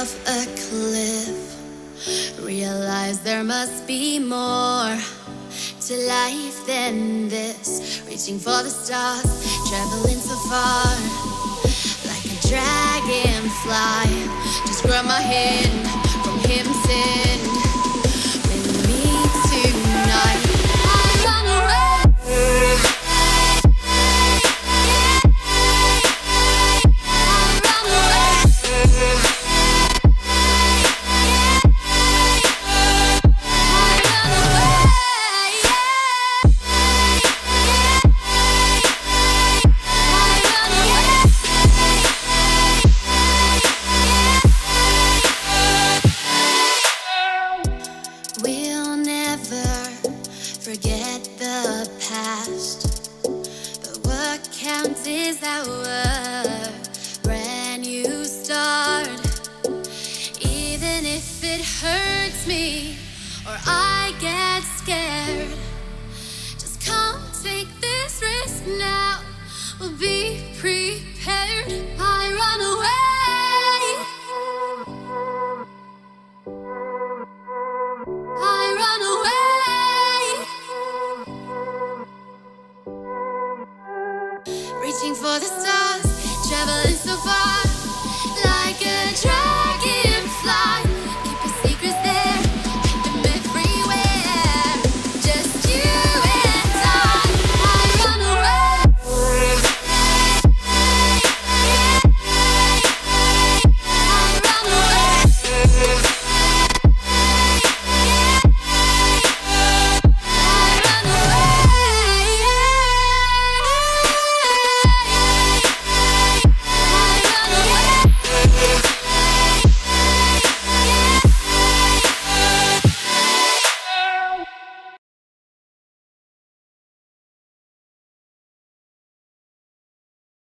off a cliff. Realize there must be more to life than this. Reaching for the stars, traveling so far, like a dragonfly. Just grab my hand from him, sin with me tonight. I run away. Reaching for the stars, traveling so far.